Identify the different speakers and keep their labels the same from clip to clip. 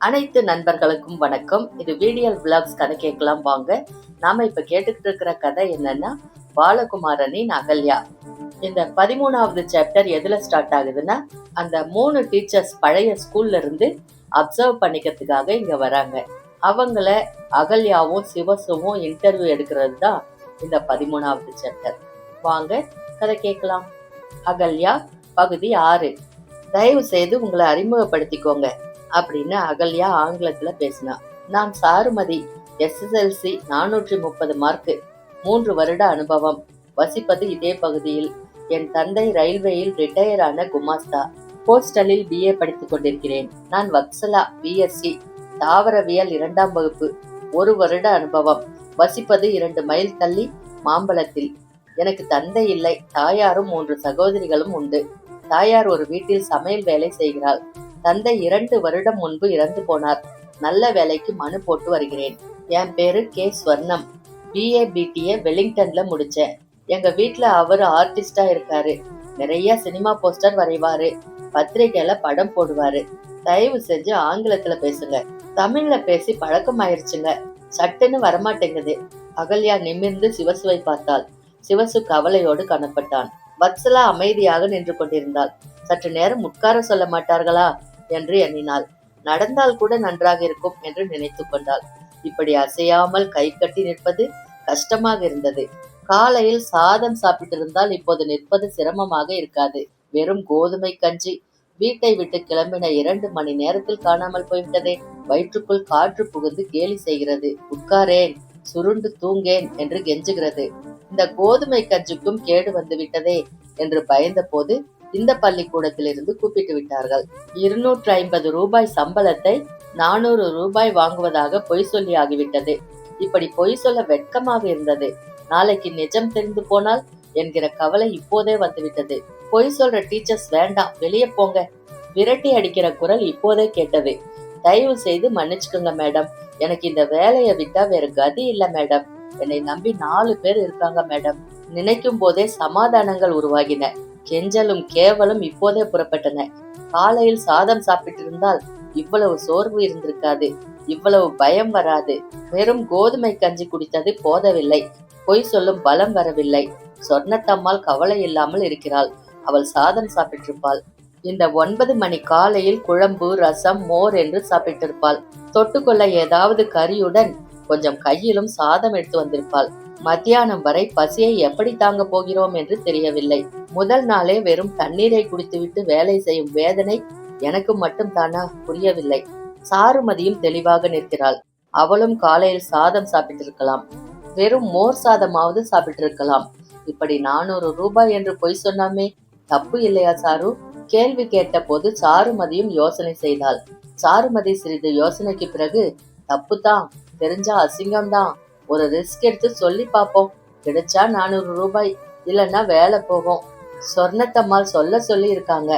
Speaker 1: அனைத்து நண்பர்களுக்கும் வணக்கம். இது வீடியல் விளாக்ஸ் கதை கேட்கலாம் வாங்க. நாம இப்ப கேட்டுக்கிட்டு இருக்கிற கதை என்னன்னா, பாலகுமாரனின் அகல்யா. இந்த 13வது சாப்டர் எதுல ஸ்டார்ட் ஆகுதுன்னா, அந்த 3 டீச்சர்ஸ் பழைய ஸ்கூல்ல இருந்து அப்சர்வ் பண்ணிக்கிறதுக்காக இங்க வராங்க. அவங்கள அகல்யாவும் சிவசுவும் இன்டர்வியூ எடுக்கிறது தான் இந்த 13வது சாப்டர். வாங்க கதை கேட்கலாம். அகல்யா பகுதி 6. தயவு செய்து உங்களை அறிமுகப்படுத்திக்கோங்க அப்படின்னு அகல்யா ஆங்கிலத்துல பேசினா. நான் சாருமதி, SSLC 430 மார்க்கு, 3 வருட அனுபவம், வசிப்பது இதே பகுதியில். என் தந்தை ரயில்வேயில் ரிட்டையர் ஆன குமாஸ்தா. போஸ்டலில் BA படித்துக் கொண்டிருக்கிறேன். நான் வத்சலா, BSc தாவரவியல் 2ஆம் வகுப்பு, 1 வருட அனுபவம், வசிப்பது 2 மைல் தள்ளி மாம்பலத்தில். எனக்கு தந்தை இல்லை, தாயாரும் 3 சகோதரிகளும் உண்டு. தாயார் ஒரு வீட்டில் சமையல் வேலை செய்கிறாள். தந்தை 2 வருடம் முன்பு இறந்து போனார். நல்ல வேலைக்கு மனு போட்டு வருகிறேன். என் பேரு K. ஸ்வர்ணம். BA BTA வெலிங்டன்ல முடிச்சேன். எங்க வீட்டுல அவரு ஆர்டிஸ்டா இருக்காரு. நிறைய சினிமா போஸ்டர் வரைவாரு, பத்திரிகையில படம் போடுவாரு. தயவு செஞ்சு ஆங்கிலத்துல பேசுங்க, தமிழ்ல பேசி பழக்கம் ஆயிருச்சுங்க, சட்டுன்னு வரமாட்டேங்குது. அகல்யா நிமிர்ந்து சிவசுவை பார்த்தாள். சிவசு கவலையோடு காணப்பட்டான். வத்சலா அமைதியாக நின்று கொண்டிருந்தாள். சற்று நேரம் உட்கார சொல்ல மாட்டார்களா என்று எண்ணினாள். நடந்தால் கூட நன்றாக இருக்கும் என்று நினைத்து கொண்டாள். இப்படி அசையாமல் கை கட்டி நிற்பது கஷ்டமாக இருந்தது. காலையில் சாதம் சாப்பிட்டிருந்தால் இப்போது நிற்பது சிரமமாக இருக்காது. வெறும் கோதுமை கஞ்சி. வீட்டை விட்டு கிளம்பின 2 மணி நேரத்தில் காணாமல் போய்விட்டதே. வயிற்றுக்குள் காற்று புகுந்து கேலி செய்கிறது. உட்காரேன், சுருண்டு தூங்கேன் என்று கெஞ்சுகிறது. இந்த கோதுமை கஞ்சிக்கும் கேடு வந்து விட்டதே என்று பயந்த போது இந்த பள்ளிக்கூடத்திலிருந்து கூப்பிட்டு விட்டார்கள். 250 ரூபாய் சம்பளத்தை 400 ரூபாய் வாங்குவதாக பொய் சொல்லி ஆகிவிட்டது. இப்படி பொய் சொல்ல வெட்கமாக இருந்தது. நாளைக்கு நிஜம் தெரிந்து போனால் என்கிற கவலை இப்போதே வந்துவிட்டது. பொய் சொல்ற டீச்சர்ஸ் வேண்டாம், வெளியே போங்க. விரட்டி அடிக்கிற குரல் இப்போதே கேட்டது. தயவு செய்து மன்னிச்சுக்குங்க மேடம், எனக்கு இந்த வேலையை விட்டா வேற கதி இல்ல மேடம். என்னை நம்பி 4 பேர் இருக்காங்க மேடம். நினைக்கும் போதே சமாதானங்கள் உருவாகின. கெஞ்சலும் கேவலும் இப்போதே புறப்பட்டன. காலையில் சாதம் சாப்பிட்டிருந்தால் இவ்வளவு சோர்வு இருந்திருக்காது, இவ்வளவு பயம் வராது. வெறும் கோதுமை கஞ்சி குடித்தது போதவில்லை, பொய் சொல்லும் பலம் வரவில்லை. சொர்ணத்தம்மாள் கவலை இல்லாமல் இருக்கிறாள். அவள் சாதம் சாப்பிட்டிருப்பாள். இந்த 9 மணி காலையில் குழம்பு, ரசம், மோர் என்று சாப்பிட்டிருப்பாள். தொட்டுக்கொள்ள ஏதாவது கறியுடன் கொஞ்சம் கையிலும் சாதம் எடுத்து வந்திருப்பாள். மத்தியானம் வரை பசியை எப்படி தாங்க போகிறோம் என்று தெரியவில்லை. முதல் நாளே வெறும் தண்ணீரை குடித்துவிட்டு வேலை செய்யும் வேதனை எனக்கு மட்டும் தானா புரியவில்லை. சாருமதியும் தெளிவாக நிற்கிறாள். அவளும் காலையில் சாதம் சாப்பிட்டிருக்கலாம், வெறும் மோர் சாதமாவது சாப்பிட்டிருக்கலாம். இப்படி 400 ரூபாய் என்று பொய் சொன்னாமே, தப்பு இல்லையா சாரு? கேள்வி கேட்ட போது சாருமதியும் யோசனை செய்தாள். சாருமதி சிறிது யோசனைக்கு பிறகு, தப்புதான், தெரிஞ்சா அசிங்கம்தான், ஒரு ரிஸ்க் எடுத்து சொல்லி பார்ப்போம். கிடைச்சா 400 ரூபாய், இல்லைன்னா வேலை போகும். சொர்ணத்தம்மாள் சொல்ல சொல்லி இருக்காங்க,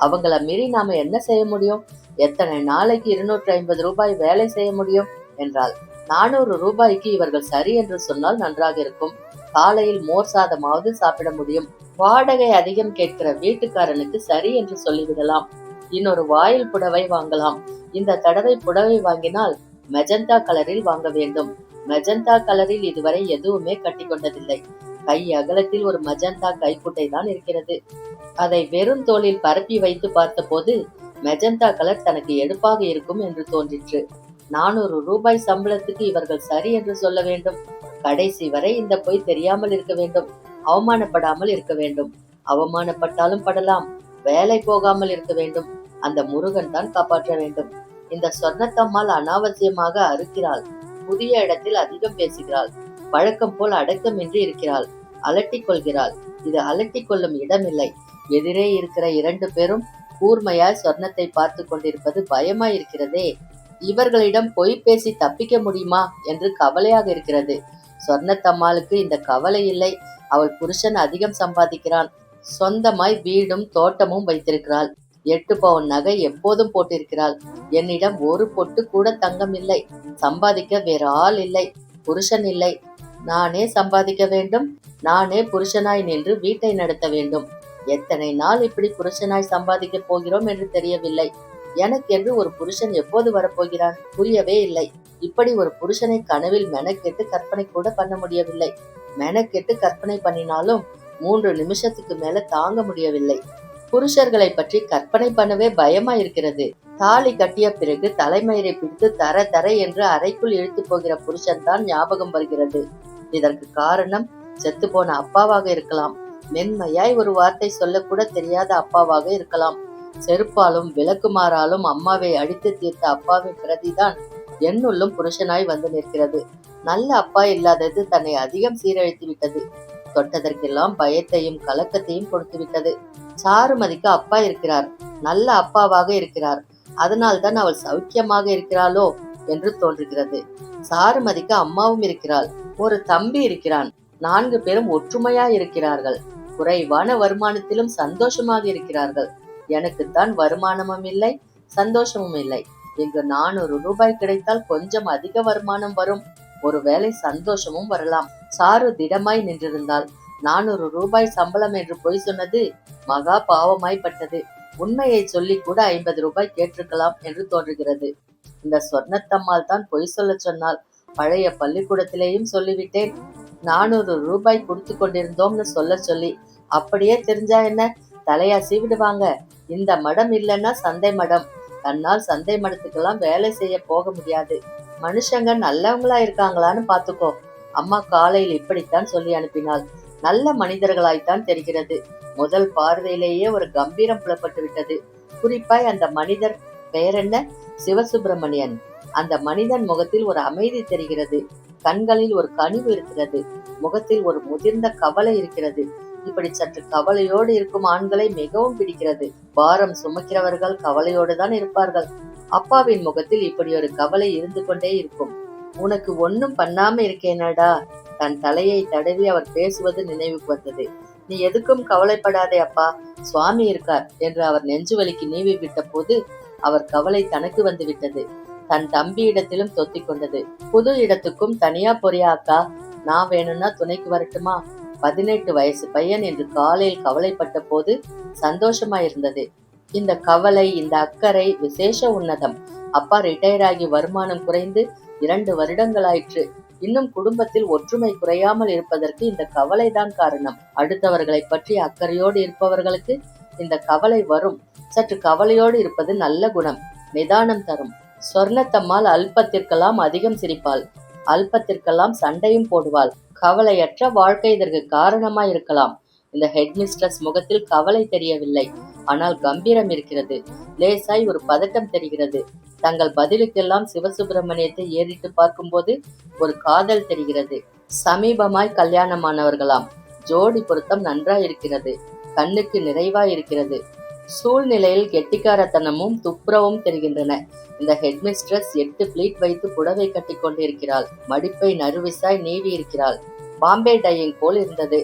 Speaker 1: அவங்கள மீறி நாம என்ன செய்ய முடியும்? எத்தனை நாளைக்கு 250 ரூபாய் வேலை செய்ய முடியும் என்றாள். 400 ரூபாய்க்கு இவர்கள் சரி என்று சொன்னால் நன்றாக இருக்கும். காலையில் மோர் சாதமாவது சாப்பிட முடியும். வாடகை அதிகம் கேட்கிற வீட்டுக்காரனுக்கு சரி என்று சொல்லிவிடலாம். இன்னொரு வாயில் புடவை வாங்கலாம். இந்த தடவை புடவை வாங்கினால் மெஜந்தா கலரில் வாங்க வேண்டும். மெஜந்தா கலரில் இதுவரை எதுவுமே கட்டி கொண்டதில்லை. கை அகலத்தில் ஒரு மஜந்தா கைக்குட்டை தான் இருக்கிறது. அதை வெறும் தோளில் பரப்பி வைத்து பார்த்த போது மெஜந்தா கலர் தனக்கு எடுப்பாக இருக்கும் என்று தோன்றிற்று. 400 ரூபாய் சம்பளத்துக்கு இவர்கள் சரி என்று சொல்ல வேண்டும். கடைசி வரை இந்த பொய் தெரியாமல் இருக்க வேண்டும். அவமானப்படாமல் இருக்க வேண்டும். அவமானப்பட்டாலும் படலாம், வேலை போகாமல் இருக்க வேண்டும். அந்த முருகன் தான் காப்பாற்ற வேண்டும். இந்த சொர்ணத்தம்மாள் அனாவசியமாக அறுக்கிறாள். புதிய இடத்தில் அதிகம் பேசுகிறாள். வழக்கம் போல் அடக்கமின்றி இருக்கிறாள். அலட்டிக் கொள்கிறாள். இது அலட்டிக் கொள்ளும் இடமில்லை. எதிரே இருக்கிற 2 பேரும் கூர்மையாய் சொர்ணத்தை பார்த்து கொண்டிருப்பது பயமாய் இருக்கிறதே. இவர்களிடம் பொய் பேசி தப்பிக்க முடியுமா என்று கவலையாக இருக்கிறது. சொர்ணத்தம்மாளுக்கு இந்த கவலை இல்லை. அவள் புருஷன் அதிகம் சம்பாதிக்கிறான். சொந்தமாய் வீடும் தோட்டமும் வைத்திருக்கிறாள். 8 பவுன் நகை எப்போதும் போட்டிருக்கிறாள். என்னிடம் ஒரு பொட்டு கூட தங்கம் இல்லை. சம்பாதிக்க வேற ஆள் இல்லை, புருஷன் இல்லை. நானே சம்பாதிக்க வேண்டும். நானே புருஷனாய் நின்று வீட்டை நடத்த வேண்டும். எத்தனை நாள் இப்படி புருஷனாய் சம்பாதிக்க போகிறோம் என்று தெரியவில்லை. எனக்கென்று ஒரு புருஷன் எப்போது வரப்போகிறான்? புரியவே இல்லை. இப்படி ஒரு புருஷனை கனவில் மெனக்கெட்டு கற்பனை கூட பண்ண முடியவில்லை. மெனக்கெட்டு கற்பனை பண்ணினாலும் 3 நிமிஷத்துக்கு மேல தாங்க முடியவில்லை. புருஷர்களை பற்றி கற்பனை பண்ணவே பயமா இருக்கிறது. தாலி கட்டிய பிறகு தலைமயிரை பிடித்து தர தர என்று அறைக்குள் இழுத்து போகிற புருஷன் தான் ஞாபகம் வருகிறது. இதற்கு காரணம் செத்து போன அப்பாவாக இருக்கலாம். மென்மையாய் ஒரு வார்த்தை சொல்லக்கூட தெரியாத அப்பாவாக இருக்கலாம். செருப்பாலும் விளக்குமாறாலும் அம்மாவை அடித்து தீர்த்த அப்பாவின் பிரதிதான் என்னுள்ளும் புருஷனாய் வந்து நிற்கிறது. நல்ல அப்பா இல்லாதது தன்னை அதிகம் சீரழித்து விட்டது. தொட்டதற்கெல்லாம் பயத்தையும் கலக்கத்தையும் கொடுத்து விட்டது. சாருமதிக்கு அப்பா இருக்கிறார், நல்ல அப்பாவாக இருக்கிறார். அதனால்தான் அவள் சௌக்கியமாக இருக்கிறாளோ என்று தோன்றுகிறது. சாருமதிக்கு அம்மாவும் இருக்கிறாள், ஒரு தம்பி இருக்கிறான். 4 பேரும் ஒற்றுமையா இருக்கிறார்கள். குறைவான வருமானத்திலும் சந்தோஷமாக இருக்கிறார்கள். எனக்குத்தான் வருமானமும் இல்லை, சந்தோஷமும் இல்லை. இங்கு 400 ரூபாய் கிடைத்தால் கொஞ்சம் அதிக வருமானம் வரும், ஒருவேளை சந்தோஷமும் வரலாம். சாரு திடமாய் நின்றிருந்தால் 400 ரூபாய் சம்பளம் என்று பொய் சொன்னது மகா பாவமாய்ப்பட்டது. உண்மையை சொல்லி கூட 50 ரூபாய் கேட்டிருக்கலாம் என்று தோன்றுகிறது. இந்த சொர்ணத்தம்மாள் தான் பொய் சொல்ல சொன்னால். பழைய பள்ளிக்கூடத்திலேயும் சொல்லிவிட்டேன், 400 ரூபாய் கொடுத்து கொண்டிருந்தோம்னு சொல்ல சொல்லி. அப்படியே தெரிஞ்சா என்ன, தலையா சீவிடுவாங்க. இந்த மடம் இல்லைன்னா சந்தை மடம். தன்னால் சந்தை மடத்துக்கெல்லாம் வேலை செய்ய போக முடியாது. மனுஷங்க நல்லவங்களா இருக்காங்களான்னு பாத்துக்கோ. அம்மா காலையில் இப்படித்தான் சொல்லி அனுப்பினாள். நல்ல மனிதர்களாய்த்தான் தெரிகிறது. முதல் பார்வையிலேயே ஒரு கம்பீரம் புலப்பட்டு விட்டது. குறிப்பாய் அந்த மனிதர் பெயர் என்ன? சிவசுப்பிரமணியன். அந்த மனிதன் முகத்தில் ஒரு அமைதி தெரிகிறது. கண்களில் ஒரு கனிவு இருக்கிறது. முகத்தில் ஒரு முதிர்ந்த கவலை இருக்கிறது. இப்படி சற்று கவலையோடு இருக்கும் ஆண்களை மிகவும் பிடிக்கிறது. பாரம் சுமக்கிறவர்கள் கவலையோடு தான் இருப்பார்கள். அப்பாவின் முகத்தில் இப்படி ஒரு கவலை இருந்து கொண்டே இருக்கும். உனக்கு ஒன்னும் பண்ணாம இருக்கேனடா. தன் தலையை தடவி அவர் பேசுவது நினைவுக்கு வந்தது. நீ எதுக்கும் கவலைப்படாதே அப்பா, சுவாமி இருக்கார் என்று அவர் நெஞ்சு வலிக்கு நீவி விட்ட போது அவர் கவலை தனக்கு வந்து விட்டது. தன் தம்பி இடத்திலும் தொத்திக் கொண்டது. புது இடத்துக்கும் தனியா போறியா அக்கா? நான் வேணும்னா துணைக்கு வரட்டுமா? 18 வயசு பையன் என்று காலையில் கவலைப்பட்ட போது சந்தோஷமாயிருந்தது. இந்த கவலை, இந்த அக்கறை விசேஷ உன்னதம். அப்பா ரிட்டையர் ஆகி வருமானம் குறைந்து 2 வருடங்களாயிற்று. இன்னும் குடும்பத்தில் ஒற்றுமை குறையாமல் இருப்பதற்கு இந்த கவலைதான் காரணம். அடுத்தவர்களை பற்றி அக்கறையோடு இருப்பவர்களுக்கு இந்த கவலை வரும். சற்று கவலையோடு இருப்பது நல்ல குணம், நிதானம் தரும். சொர்ணத்தம்மாள் அல்பத்திற்கெல்லாம் அதிகம் சிரிப்பாள், அல்பத்திற்கெல்லாம் சண்டையும் போடுவாள். கவலையற்ற வாழ்க்கை இதற்கு காரணமாய் இருக்கலாம். இந்த ஹெட்மிஸ்ட்ரஸ் முகத்தில் கவலை தெரியவில்லை, ஆனால் கம்பீரம் இருக்கிறது. லேசாய் ஒரு பதட்டம் தெரிகிறது. தங்கள் பதிலுக்கெல்லாம் சிவசுப்பிரமணியத்தை ஏறிட்டு பார்க்கும்போது ஒரு காதல் தெரிகிறது. சமீபமாய் கல்யாணமானவர்களாம். ஜோடி பொருத்தம் நன்றாய் இருக்கிறது. கண்ணுக்கு நிறைவாய் இருக்கிறது. சூழ்நிலையில் கெட்டிக்காரத்தனமும் துப்புரவும் தெரிகின்றன. இந்த ஹெட்மிஸ்ட்ரஸ் 8 பிளீட் வைத்து புடவை கட்டி கொண்டிருக்கிறாள். மடிப்பை நறுவிசாய் நீவி இருக்கிறாள். பாம்பே டையிங் போல் இருந்தது.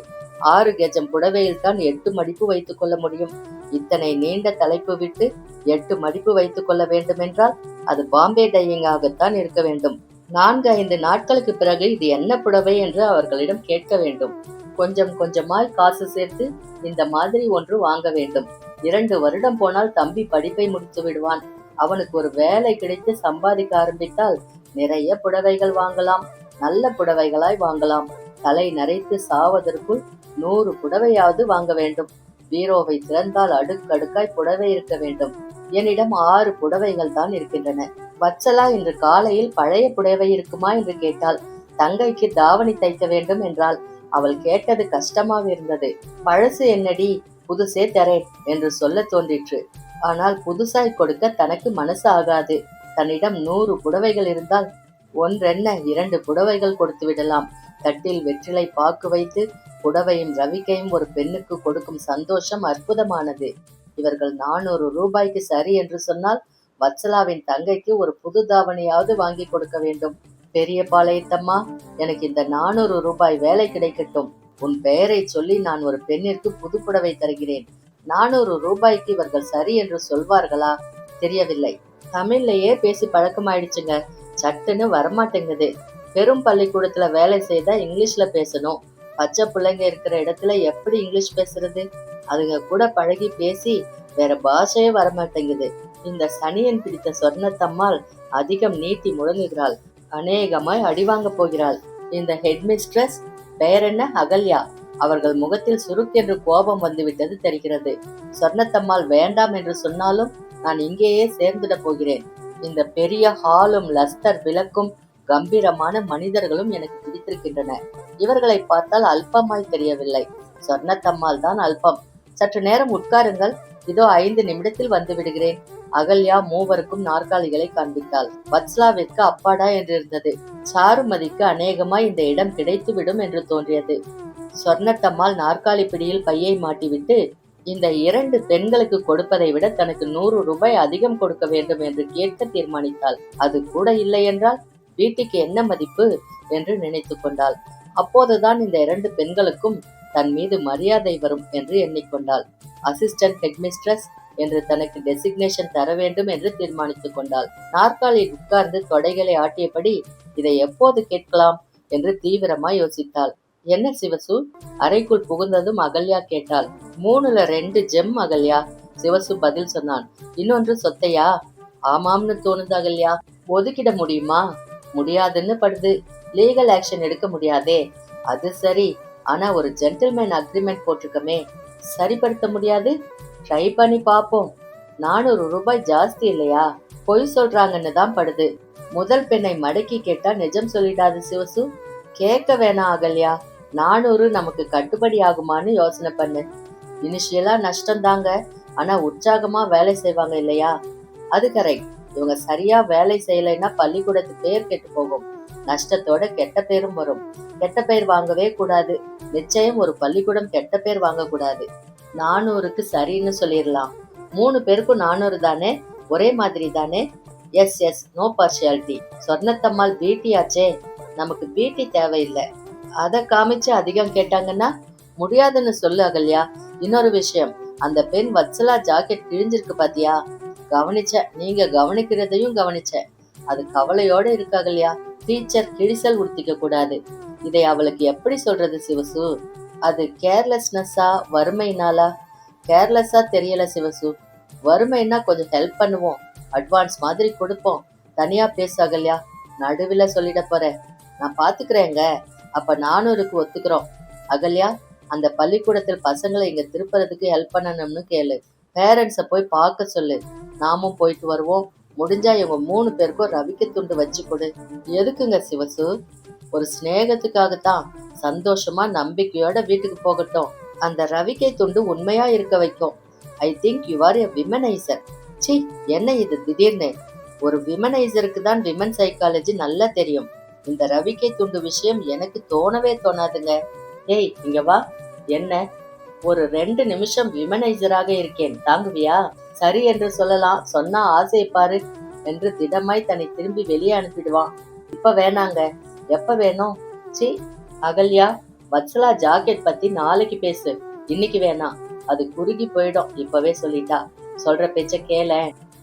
Speaker 1: 6 கெஜம் புடவையில் தான் 8 மடிப்பு வைத்துக் கொள்ள முடியும். இத்தனை நீண்ட தலைப்பு விட்டு 8 மடிப்பு வைத்துக் கொள்ள வேண்டுமென்றால் அது பாம்பே டையிங் ஆகத்தான் இருக்க வேண்டும். 4-5 நாட்களுக்கு பிறகு இது என்ன புடவை என்று அவர்களிடம் கேட்க வேண்டும். கொஞ்சம் கொஞ்சமாய் காசு சேர்த்து இந்த மாதிரி ஒன்று வாங்க வேண்டும். 2 வருடம் போனால் தம்பி படிப்பை முடித்து விடுவான். அவனுக்கு ஒரு வேலை கிடைத்து சம்பாதிக்க ஆரம்பித்தால் நிறைய புடவைகள் வாங்கலாம். நல்ல புடவைகளாய் வாங்கலாம். தலை நரைத்து சாவதற்குள் 100 புடவையாவது வாங்க வேண்டும். பீரோவை திறந்தால் அடுக்கடுக்காய் புடவை இருக்க வேண்டும். என்னிடம் 6 புடவைகள் தான் இருக்கின்றன. வச்சலா இன்று காலையில் பழைய புடவை இருக்குமா என்று கேட்டாள். தங்கைக்கு தாவணி தைக்க வேண்டும் என்றாள். அவள் கேட்டது கஷ்டமாக இருந்தது. பழசு என்னடி, புதுசே தரேன் என்று சொல்ல தோன்றிற்று. ஆனால் புதுசாய் கொடுக்க தனக்கு மனசு ஆகாது. தன்னிடம் 100 புடவைகள் இருந்தால் ஒன்றென்ன 2 புடவைகள் கொடுத்து விடலாம். தட்டில் வெற்றிலை பாக்கு வைத்து புடவையும் ரவிக்கையும் ஒரு பெண்ணுக்கு கொடுக்கும் சந்தோஷம் அற்புதமானது. இவர்கள் 400 ரூபாய்க்கு சரி என்று சொன்னால் வத்சலாவின் தங்கைக்கு ஒரு புது தாவணியாவது வாங்கி கொடுக்க வேண்டும். பெரிய பாளையத்தம்மா, எனக்கு இந்த 400 ரூபாய் வேலை கிடைக்கட்டும். உன் பெயரை சொல்லி நான் ஒரு பெண்ணிற்கு புது புடவை தருகிறேன். 400 ரூபாய்க்கு இவர்கள் சரி என்று சொல்வார்களா? தெரியவில்லை. தமிழ்லையே பேசி பழக்கமாயிடுச்சுங்க. சட்டுன்னு வரமாட்டேங்குது. பெரும் பள்ளிக்கூடத்துல வேலை செய்தா இங்கிலீஷ்ல பேசணும். பச்சை பிள்ளைங்க இருக்கிற இடத்துல எப்படி இங்கிலீஷ் பேசுறது? அதுங்க கூட பழகி பேசி வேற பாஷையே வரமாட்டேங்குது. இந்த சனியன் பிடித்த சொர்ணத்தம்மாள் அதிகம் நீட்டி முழங்குகிறாள். அநேகமாய் அடிவாங்க போகிறாள். இந்த ஹெட்மிஸ்ட்ரஸ் பெயர் என்ன? அகல்யா. அவர்கள் முகத்தில் சுருக்கென்று கோபம் வந்துவிட்டது தெரிகிறது. சொர்ணத்தம்மாள் வேண்டாம் என்று சொன்னாலும் நான் இங்கேயே சேர்ந்துட போகிறேன். இந்த பெரிய ஹாலும் லஸ்தர் விளக்கும் கம்பீரமான மனிதர்களும் எனக்கு பிடித்திருக்கின்றன. இவர்களை பார்த்தால் அல்பமாய் தெரியவில்லை. சொர்ணத்தம்மாள் தான் அல்பம். சற்று நேரம் உட்காருங்கள், இதோ 5 நிமிடத்தில் வந்து விடுகிறேன். அகல்யா மூவருக்கும் நாற்காலிகளை காண்பித்தாள். வத்ஸ்லாவிற்கு அப்பாடா என்றிருந்தது. சாருமதிக்கு அநேகமாய் இந்த இடம் கிடைத்துவிடும் என்று தோன்றியது. சொர்ணத்தம்மாள் நாற்காலி பிடியில் பையை மாட்டிவிட்டு, இந்த 2 பெண்களுக்கு கொடுப்பதை விட தனக்கு 100 ரூபாய் அதிகம் கொடுக்க வேண்டும் என்று கேட்க தீர்மானித்தாள். அது கூட இல்லை என்றால் வீட்டுக்கு என்ன மதிப்பு என்று நினைத்து கொண்டாள். அப்போதுதான் இந்த 2 பெண்களுக்கும் தன் மீது மரியாதை வரும் என்று எண்ணிக்கொண்டாள். அசிஸ்டன்ட் ஹெட்மிஸ்ட்ரஸ் என்று தனக்கு டெசிக்னேஷன் தர வேண்டும் என்று தீர்மானித்துக் கொண்டாள். நாற்காலியில் உட்கார்ந்து தொடைகளை ஆட்டியபடி இதை எப்போது கேட்கலாம் என்று தீவிரமாய் யோசித்தாள். என்ன சிவசு? அறைக்குள் புகுந்ததும் அகல்யா கேட்டாள். 3ல் 2 ஜெம் அகல்யா. சிவசு பதில் சொன்னான். இன்னொன்று சொத்தையா? ஆமாம்னு தோணுது அகல்யா. ஒதுக்கிட முடியுமா? முடியாதுன்னு படுது. லீகல் ஆக்ஷன் எடுக்க முடியாதே. அது சரி, ஆனா ஒரு ஜென்டில்மேன் அக்ரிமெண்ட் போட்டிருக்கமே, சரிப்படுத்த முடியாது? ட்ரை பண்ணி பாப்போம். 400 ரூபாய் ஜாஸ்தி இல்லையா? பொய் சொல்றாங்கன்னு தான் படுது. முதல் பெண்ணை மடக்கி கேட்டா நிஜம் சொல்லிடாது சிவசு. கேட்க வேணாம் அகல்யா. 400 நமக்கு கட்டுப்படி ஆகுமான்னு யோசனை பண்ணு. இனிஷியலா நஷ்டம்தாங்க, ஆனா உற்சாகமா வேலை செய்வாங்க இல்லையா? அது கரெக்ட். இவங்க சரியா வேலை செய்யலைன்னா பள்ளிக்கூடத்து பேர் கெட்டு போகும். நஷ்டத்தோட கெட்ட பேரும் வரும். கெட்ட பேர் வாங்கவே கூடாது. நிச்சயம் ஒரு பள்ளிக்கூடம் கெட்ட பேர் வாங்க கூடாது. 400க்கு சரின்னு சொல்லிடலாம். 3 பேருக்கும் 400 தானே? ஒரே மாதிரி தானே? Yes, no partiality. சொர்ணத்தம்மாள் பீட்டியாச்சே, நமக்கு பீட்டி தேவையில்லை. அதை காமிச்சு அதிகம் கேட்டாங்கன்னா முடியாதுன்னு சொல்லு அகல்யா. இன்னொரு விஷயம், அந்த பெண் வத்சலா ஜாக்கெட் கிழிஞ்சிருக்கு பாத்தியா? கவனிச்ச. நீங்க கவனிக்கிறதையும் கவனிச்ச. அது கவலையோட இருக்கு அகல்யா. டீச்சர் கிழிசல் உடுத்திக்க கூடாது. இதை அவளுக்கு எப்படி சொல்றது சிவசு? அது கேர்லெஸ்னஸா வறுமைனாலா? கேர்லெஸ்ஸா தெரியல சிவசு. வறுமைன்னா கொஞ்சம் ஹெல்ப் பண்ணுவோம், அட்வான்ஸ் மாதிரி கொடுப்போம். தனியா பேசு அகல்யா. நடுவில் சொல்லிட போற. நான் பாத்துக்கிறேங்க. அப்ப 400க்கு ஒத்துக்கிறோம். அகல்யா, அந்த பள்ளிக்கூடத்தில் பசங்களை இங்க திருப்புறதுக்கு ஹெல்ப் பண்ணணும்னு கேளு. பேரண்ட்ஸை போய் பார்க்க சொல்லு. நாமும் போயிட்டு வருவோம். முடிஞ்சா இவங்க 3 பேருக்கும் ரவிக்கு துண்டு வச்சு கொடு. எதுக்குங்க சிவசு? ஒரு ஸ்நேகத்துக்காகத்தான். சந்தோஷமா நம்பிக்கையோட வீட்டுக்கு போகட்டும். அந்த ரவிக்கை துண்டு உண்மையா இருக்க வைக்கும். I think you are a womaniser. C, என்ன இது திடீர்னு? ஒரு விமனைசருக்கு தான் விமன் சைக்காலஜி நல்லா தெரியும். இந்த ரவிக்கை துண்டு விஷயம் எனக்கு தோணவே தோணாதுங்க. ஏய், இங்க வா. என்ன? ஒரு 2 நிமிஷம் விமனைசராக இருக்கேன், தாங்குவியா? சரி என்று சொல்லலாம். சொன்னா ஆசை பாரு என்று திடமாய் தன்னை திரும்பி வெளியே அனுப்பிடுவான். இப்ப வேணாங்க. எப்ப வேணும்? சி அகல்யா, வத்சலா ஜாக்கெட் பத்தி நாளைக்கு பேசு, இன்னைக்கு வேணாம். அது குறுகி போயிடும். இப்பவே சொல்லிட்டா. சொல்ற பேச்ச கேள.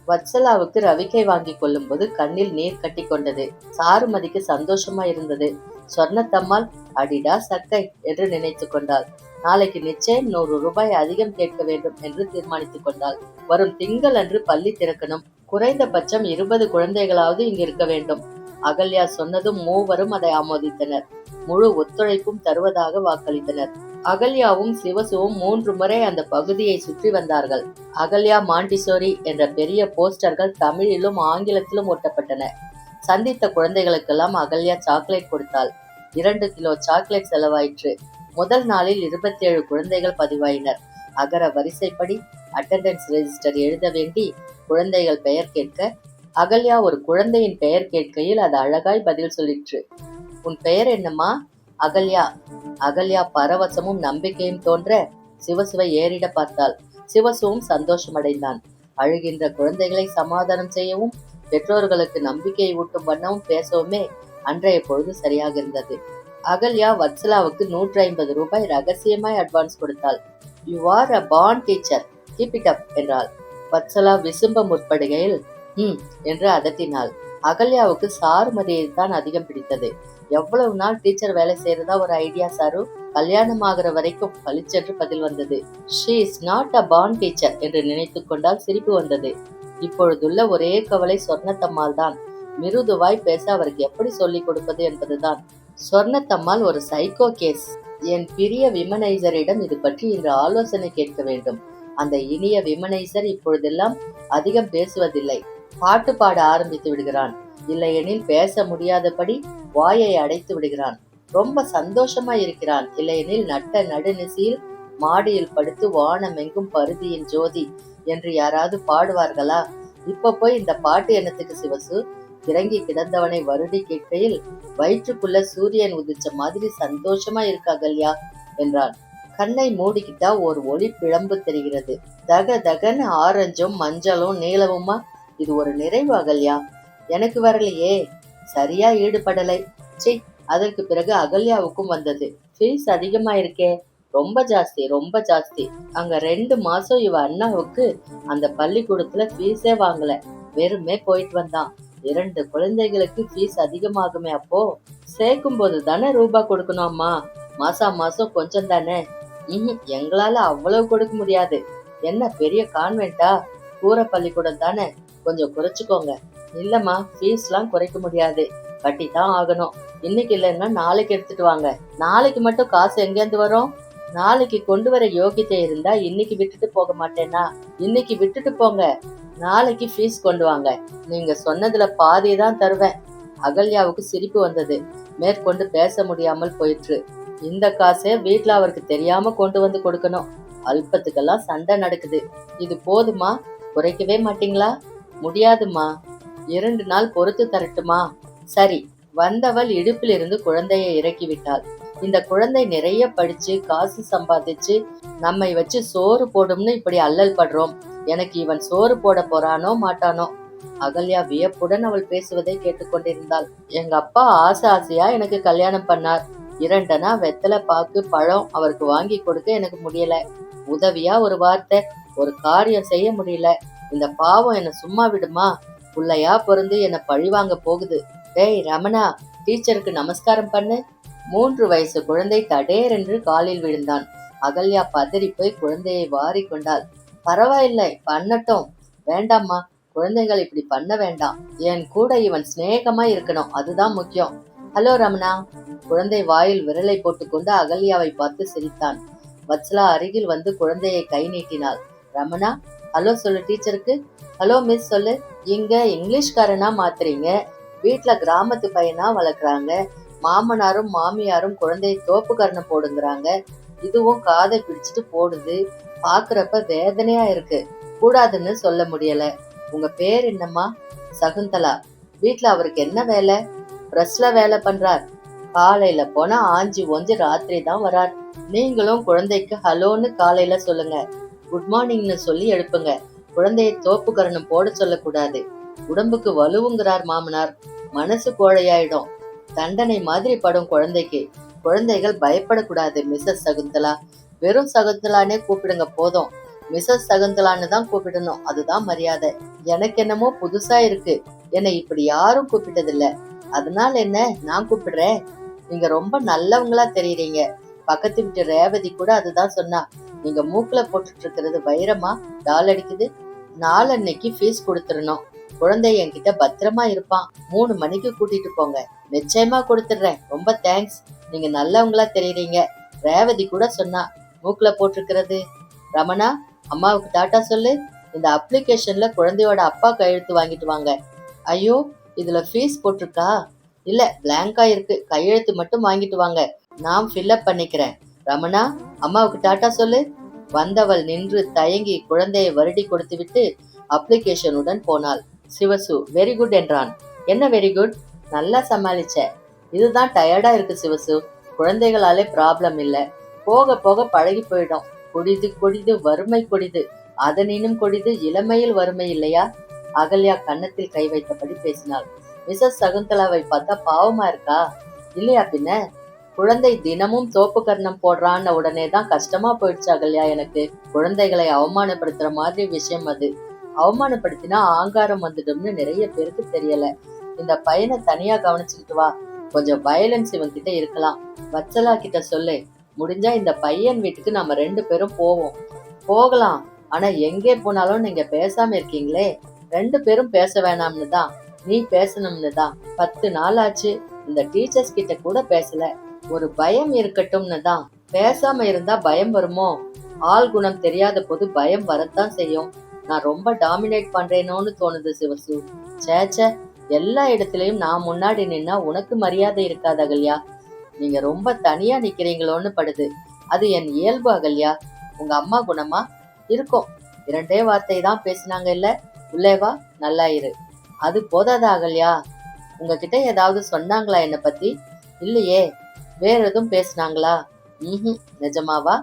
Speaker 1: வத்சலாவுக்கு ரவிக்கை வாங்கி கொள்ளும் போது கண்ணில் நீர் கட்டி கொண்டது. சாருமதிக்கு சந்தோஷமா இருந்தது. சொர்ணத்தம்மாள் அடிடா சக்கை என்று நினைத்து கொண்டாள். நாளைக்கு நிச்சயம் 100 ரூபாய் அதிகம் கேட்க வேண்டும் என்று தீர்மானித்துக் கொண்டாள். வரும் திங்கள் அன்று பள்ளி திறக்கணும். குறைந்தபட்சம் 20 குழந்தைகளாவது இங்கு இருக்க வேண்டும். அகல்யா சொன்னதும் மூவரும் அதை ஆமோதித்தனர். முழு ஒத்துழைப்பும் தருவதாக வாக்களித்தனர். அகல்யாவும் சிவசுவும் 3 முறை அந்த பகுதியை சுற்றி வந்தார்கள். அகல்யா மாண்டிசோரி என்ற பெரிய போஸ்டர்கள் தமிழிலும் ஆங்கிலத்திலும் ஒட்டப்பட்டன. சந்தித்த குழந்தைகளுக்கெல்லாம் அகல்யா சாக்லேட் கொடுத்தாள். 2 கிலோ சாக்லேட் செலவாயிற்று. முதல் நாளில் 27 குழந்தைகள் பதிவாயினர். அகர வரிசைப்படி அட்டெண்டன்ஸ் ரெஜிஸ்டர் எழுத வேண்டி குழந்தைகள் பெயர் கேட்க, அகல்யா ஒரு குழந்தையின் பெயர் கேட்கையில் அது அழகாய் பதில் சொல்லிற்று. உன் பெயர் என்னம்மா? அகல்யா. அகல்யா பரவசமும் நம்பிக்கையும் தோன்ற சிவசுவை ஏறிட பார்த்தாள். சிவசுவும் சந்தோஷமடைந்தான். அழுகின்ற குழந்தைகளை சமாதானம் செய்யவும் பெற்றோர்களுக்கு நம்பிக்கையை ஊட்டும் வண்ணமும் பேசவுமே அன்றைய பொழுது சரியாக இருந்தது. அகல்யா வத்சலாவுக்கு 150 ரூபாய் ரகசியமாய் அட்வான்ஸ் கொடுத்தாள். You are a born teacher, keep it up என்றாள். வத்சலா விசும்ப முற்படுகையில் என்று அதட்டினாள். அகல்யாவுக்கு சாருமதியை தான் அதிகம் பிடித்தது. எவ்வளவு நாள் டீச்சர் வேலை செய்யறதா ஒரு ஐடியா சாரு? கல்யாணம் ஆகிற வரைக்கும் பளிச்சென்று பதில் வந்தது. She is not a born teacher என்று நினைத்து கொண்டால் சிரிப்பு வந்தது. இப்பொழுதுள்ள ஒரே கவலை சொர்ணத்தம்மாள் தான். மிருதுவாய் பேச அவருக்கு எப்படி சொல்லிக் கொடுப்பது என்பதுதான். சொர்ணத்தம்மாள் ஒரு சைக்கோ கேஸ். என் பிரிய விமனைசரிடம் இது பற்றி இன்று ஆலோசனை கேட்க வேண்டும். அந்த இனிய விமனைசர் இப்பொழுதெல்லாம் அதிகம் பேசுவதில்லை. பாட்டு பாட ஆரம்பித்து விடுகிறான். இல்லையெனில் பேச முடியாதபடி வாயை அடைத்து விடுகிறான். ரொம்ப சந்தோஷமா இருக்கிறான். இல்லையெனில் நட்ட நடுநிசியில் மாடியில் படுத்து வானமெங்கும் பருதியின் ஜோதி என்று யாராவது பாடுவார்களா? இப்ப போய் இந்த பாட்டு என்னத்துக்கு சிவசு? இறங்கி கிடந்தவனை வருடி கேட்கையில் வயிற்றுக்குள்ள சூரியன் உதிச்ச மாதிரி சந்தோஷமா இருக்கா அகல்யா என்றான். கண்ணை மூடிக்கிட்டா ஒரு ஒளி பிழம்பு தெரிகிறது. தக தகன்னு ஆரஞ்சும் மஞ்சளும் நீளவுமா? இது ஒரு நிறைவு அகல்யா. எனக்கு வரலையே. சரியா ஈடுபடலை. சி. அதற்கு பிறகு அகல்யாவுக்கும் வந்தது. ஃபீஸ் அதிகமா இருக்கே. ரொம்ப ஜாஸ்தி, ரொம்ப ஜாஸ்தி. அங்க 2 மாசம் இவ அண்ணாவுக்கு அந்த பள்ளிக்கூடத்துல ஃபீஸே வாங்கல. வெறுமே போயிட்டு வந்தான். 2 குழந்தைகளுக்கு ஃபீஸ் அதிகமாகுமே. அப்போ சேர்க்கும் போது தானே ரூபா கொடுக்கணும் அம்மா. மாசம் கொஞ்சம் தானே. எங்களால அவ்வளவு கொடுக்க முடியாது. என்ன பெரிய கான்வென்ட்டா? கூரை பள்ளிக்கூடம் தானே, கொஞ்சம் குறைச்சுக்கோங்க. இல்லம்மா, ஃபீஸ்லாம் குறைக்க முடியாது, கட்டித்தான் ஆகணும். இன்னைக்கு இல்லைன்னா நாளைக்கு எடுத்துட்டு வாங்க. நாளைக்கு மட்டும் காசு எங்கேருந்து வரும்? நாளைக்கு கொண்டு வர யோகியத்தை இருந்தா இன்னைக்கு விட்டுட்டு போக மாட்டேனா? இன்னைக்கு விட்டுட்டு போங்க, நாளைக்கு ஃபீஸ் கொண்டு வாங்க. நீங்க சொன்னதுல பாதி தான் தருவேன். அகல்யாவுக்கு சிரிப்பு வந்தது. மேற்கொண்டு பேச முடியாமல் போயிற்று. இந்த காசை வீட்டுல அவருக்கு தெரியாம கொண்டு வந்து கொடுக்கணும். அல்பத்துக்கெல்லாம் சண்டை நடக்குது. இது போதுமா? குறைக்கவே மாட்டீங்களா? முடியாதுமா. 2 நாள் பொறுத்து தரட்டுமா? சரி. வந்தவள் இடுப்பிலிருந்து குழந்தையை இறக்கி விட்டாள். இந்த குழந்தை நிறைய படிச்சு காசு சம்பாதிச்சு நம்மை வச்சு சோறு போடும்னு இப்படி அல்லல் படுறோம். எனக்கு இவன் சோறு போட போறானோ மாட்டானோ? அகல்யா வியப்புடன் அவள் பேசுவதை கேட்டுக்கொண்டிருந்தாள். எங்க அப்பா ஆசையா எனக்கு கல்யாணம் பண்ணார். 2 அணா வெத்தலை பாக்கு பழம் அவருக்கு வாங்கி கொடுக்க எனக்கு முடியல. உதவியா ஒரு வார்த்தை, ஒரு காரியம் செய்ய முடியல. இந்த பாவம் என்ன சும்மா விடுமா? புள்ளையா பொருந்து என்ன பழிவாங்க போகுது. டேய் ரமணா, டீச்சருக்கு நமஸ்காரம் பண்ணு. 3 வயசு குழந்தை தடேரென்று காலில் விழுந்தான். அகல்யா பதறி போய் குழந்தையை வாரி கொண்டாள். பரவாயில்லை, பண்ணட்டும். வேண்டாம்மா, குழந்தைகள் இப்படி பண்ண வேண்டாம். என் கூட இவன் சிநேகமா இருக்கணும், அதுதான் முக்கியம். ஹலோ ரமணா. குழந்தை வாயில் விரலை போட்டுக்கொண்டு அகல்யாவை பார்த்து சிரித்தான். வத்சலா அருகில் வந்து குழந்தையை கை நீட்டினாள். ரமணா, ஹலோ சொல்லு டீச்சருக்கு. ஹலோ மிஸ் சொல்லு. இங்க இங்கிலீஷ்காரனா மாத்துறீங்க, வீட்டுல கிராமத்து பையனா வளர்க்குறாங்க. மாமனாரும் மாமியாரும் குழந்தையை தோப்புக்கரணை போடுங்கிறாங்க. இதுவும் காதை பிடிச்சிட்டு போடுது. பாக்குறப்ப வேதனையா இருக்கு. கூடாதுன்னு சொல்ல முடியல. உங்க பேர் என்னம்மா? சகுந்தலா. வீட்டுல அவருக்கு என்ன வேலை? பிரஸ்ல வேலை பண்றார். காலையில போனா ஆஞ்சி ஓஞ்சி ராத்திரி தான் வரார். நீங்களும் குழந்தைக்கு ஹலோன்னு காலையில சொல்லுங்க, குட் மார்னிங்னு சொல்லி எழுப்புங்க. குழந்தையை தோப்புக்கரணம் போட சொல்லக்கூடாது. உடம்புக்கு வலுவுங்கிறார் மாமனார். மனசு கோழையாயிடும். தண்டனை மாதிரி படும் குழந்தைக்கு. குழந்தைகள் பயப்படக்கூடாது மிஸ்ஸஸ் சகுந்தலா. வெறும் சகுந்தலானே கூப்பிடுங்க போதும். மிஸ்ஸஸ் சகுந்தலான்னு தான் கூப்பிடணும், அதுதான் மரியாதை. எனக்கு என்னமோ புதுசா இருக்கு. என்னை இப்படி யாரும் கூப்பிட்டதில்ல. அதனால என்ன, நான் கூப்பிடுறேன். நீங்க ரொம்ப நல்லவங்களா தெரியுறீங்க. பக்கத்து வீட்டு ரேவதி கூட அதுதான் சொன்னா. நீங்க மூக்குல போட்டுட்டு இருக்கிறது வைரமா? டால் அடிக்குது. நாளன்னைக்கு ஃபீஸ் கொடுத்துடணும். குழந்தை என்கிட்ட பத்திரமா இருப்பான். 3 மணிக்கு கூட்டிட்டு போங்க. நிச்சயமா கொடுத்துடுறேன். ரொம்ப தேங்க்ஸ். நீங்க நல்லவங்களா தெரியுறீங்க. ரேவதி கூட சொன்னா மூக்குல போட்டிருக்கிறது. ரமணா, அம்மாவுக்கு டாட்டா சொல்லு. இந்த அப்ளிகேஷன்ல குழந்தையோட அப்பா கையெழுத்து வாங்கிட்டு வாங்க. ஐயோ, இதுல ஃபீஸ் போட்டிருக்கா? இல்ல, பிளாங்கா இருக்கு. கையெழுத்து மட்டும் வாங்கிட்டு வாங்க, நான் ஃபில்அப் பண்ணிக்கிறேன். ரமணா, அம்மாவுக்கு டாட்டா சொல்லு. வந்தவள் நின்று தயங்கி குழந்தையை வருடி கொடுத்துவிட்டு அப்ளிகேஷனுடன் போனாள். சிவசு வெரி குட் என்றான். என்ன வெரி குட்? நல்லா சமாளிச்ச. இதுதான் டயர்டா இருக்கு சிவசு. குழந்தைகளாலே ப்ராப்ளம் இல்ல, போக போக பழகி போயிடும். கொடிது கொடிது வறுமை கொடிது, அதனினும் கொடிது இளமையில் வறுமை இல்லையா? அகல்யா கன்னத்தில் கை வைத்தபடி பேசினாள். மிஸ்ஸஸ் சகுந்தலாவை பார்த்தா பாவமா இருக்கா? இல்லையா பின்ன? குழந்தை தினமும் தோப்பு கர்ணம் போடுறான்னு உடனேதான் கஷ்டமா போயிடுச்சு அகல்யா எனக்கு. குழந்தைகளை அவமானப்படுத்துற மாதிரி விஷயம் அது. அவமானப்படுத்தினா ஆங்காரம் வந்துடும்னு நிறைய பேருக்கு தெரியல. இந்த பையனை தனியா கவனிச்சுக்கிட்டு வா. கொஞ்சம் வயலன்ஸ் இவன் கிட்ட இருக்கலாம். வத்சலா கிட்ட சொல்லு. முடிஞ்சா இந்த பையன் வீட்டுக்கு நம்ம 2 பேரும் போவோம். போகலாம். ஆனா எங்கே போனாலும் நீங்க பேசாம இருக்கீங்களே. 2 பேரும் பேச வேணாம்னு தான், நீ பேசணும்னு தான் 10 நாள் ஆச்சு. இந்த டீச்சர்ஸ் கிட்ட கூட பேசல. ஒரு பயம் இருக்கட்டும்னு தான். பேசாம இருந்தா பயம் வருமோ? ஆள் குணம் தெரியாத போது பயம் வரத்தான் செய்யும். நான் ரொம்ப டாமினேட் பண்றேனோன்னு தோணுது சிவசு. சேச்சே, எல்லா இடத்துலயும் நான் முன்னாடி நின்னா உனக்கு மரியாதை இருக்காது அகல்யா. நீங்க ரொம்ப தனியா நிக்கிறீங்களோன்னு படுது. அது என் இயல்பு அகல்யா. உங்க அம்மா குணமா? இருக்கும். 2 வார்த்தை தான் பேசினாங்க இல்ல? உள்ளே வா, நல்லா இரு. அது போதாதா அகல்யா? உங்ககிட்ட ஏதாவது சொன்னாங்களா என்ன பத்தி? இல்லையே. வேற எதுவும் பேசினாங்களா? நிஜமாவா?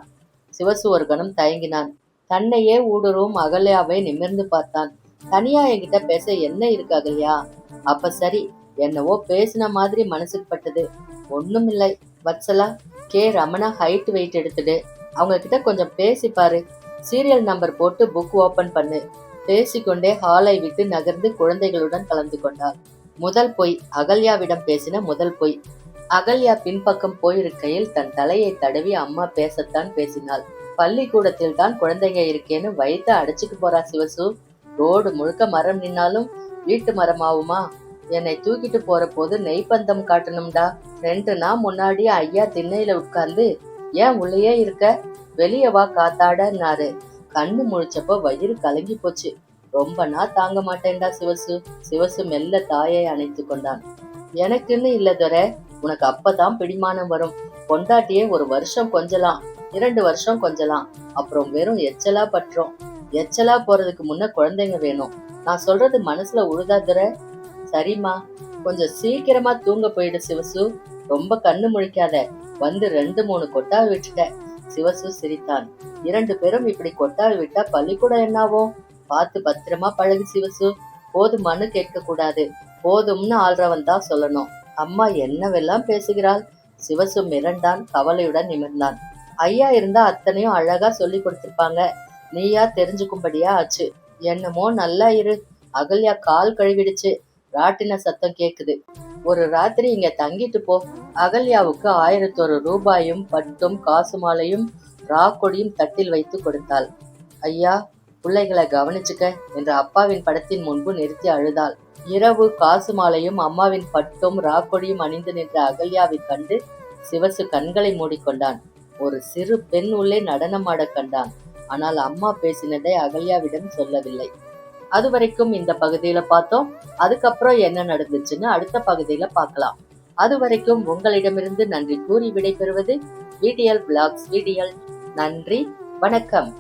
Speaker 1: சிவசு ஒரு கணம் தயங்கினான். தன்னையே ஊடுருவும் அகல்யாவை நிமிர்ந்து பார்த்தான். தனியா என்கிட்ட பேச என்ன இருக்கு அகல்யா? அப்ப சரி, என்னவோ பேசின மாதிரி மனசுக்கு பட்டது. ஒண்ணும் இல்லை Vatsala. K Ramana height weight எடுத்துடு. அவங்க கிட்ட கொஞ்சம் பேசி பாரு. சீரியல் நம்பர் போட்டு புக் ஓபன் பண்ணு. பேசிக்கொண்டே ஹாலை விட்டு நகர்ந்து குழந்தைகளுடன் கலந்து கொண்டாள். முதல் பொய், அகல்யாவிடம் பேசின முதல் பொய். அகல்யா பின்பக்கம் போயிருக்கையில் தன் தலையை தடவி அம்மா பேசத்தான் பேசினாள். பள்ளிக்கூடத்தில் தான் குழந்தைங்க இருக்கேன்னு வயிற்ற அடைச்சுக்கு போறா சிவசு. ரோடு முழுக்க மரம் நின்னாலும் வீட்டு மரமாவுமா? என்னை தூக்கிட்டு போற போது நெய்பந்தம் காட்டணும்டா. 2 நாள் முன்னாடி ஐயா திண்ணையில உட்கார்ந்து, ஏன் உள்ளேயே இருக்க, வெளியே வா காத்தாடன்னாரு. கண்ணு முழிச்சப்போ வயிறு கலங்கி போச்சு. ரொம்ப நாள் தாங்க மாட்டேன்டா சிவசு. சிவசு மெல்ல தாயை அணைத்து கொண்டான். எனக்குன்னு இல்லதுரை, உனக்கு அப்பதான் பிடிமானம் வரும். பொண்டாட்டியே 1 வருஷம் கொஞ்சலாம், 2 வருஷம் கொஞ்சலாம், அப்புறம் வெறும் எச்சலா பற்றோம். எச்சலா போறதுக்கு முன்ன குழந்தைங்க வேணும். நான் சொல்றது மனசுல உழுதாதுரை? சரிம்மா, கொஞ்சம் சீக்கிரமா தூங்க போயிடு சிவசு. ரொம்ப கண்ணு முழிக்காத. வந்து 2-3 கொட்டாவி விட்டுட்ட. சிவசு சிரித்தான். 2 பேரும் இப்படி கொட்டாவி விட்டா பள்ளிக்கூடம் என்னாவும்? பார்த்து பத்திரமா பழகு சிவசு. போதுமான்னு கேட்க கூடாது. போதும்னு ஆள்றவன் தான் சொல்லணும். அம்மா என்னவெல்லாம் பேசுகிறாள். சிவசு மிரண்டான். கவலையுடன் நிமிர்ந்தான். ஐயா இருந்தா அத்தனையும் அழகா சொல்லி கொடுத்திருப்பாங்க. நீயா தெரிஞ்சுக்கும்படியா ஆச்சு. என்னமோ நல்லா இரு. அகல்யா கால் கழுவிடுச்சு. ராட்டின சத்தம் கேக்குது. ஒரு ராத்திரி இங்க தங்கிட்டு போ. அகல்யாவுக்கு 1001 ரூபாயும் பட்டும் காசு மாலையும் ராக்கொடியும் தட்டில் வைத்து கொடுத்தாள். ஐயா, பிள்ளைகளை கவனிச்சுக்க என்ற அப்பாவின் படத்தின் முன்பு நிறுத்தி அழுதாள். இரவு காசு மாலையும் அம்மாவின் பட்டும் ராக்கொடியும் அணிந்து நின்ற அகல்யாவை கண்டு சிவசு கண்களை மூடிக்கொண்டான். ஒரு சிறு பெண் உள்ளே நடனமாட கண்டான். ஆனால் அம்மா பேசினதை அகல்யாவிடம் சொல்லவில்லை. அது வரைக்கும் இந்த பகுதியில பார்த்தோம். அதுக்கப்புறம் என்ன நடந்துச்சுன்னு அடுத்த பகுதியில பார்க்கலாம். அது வரைக்கும் உங்களிடமிருந்து நன்றி கூறி விடைபெறுவது VDL Vlogs. நன்றி, வணக்கம்.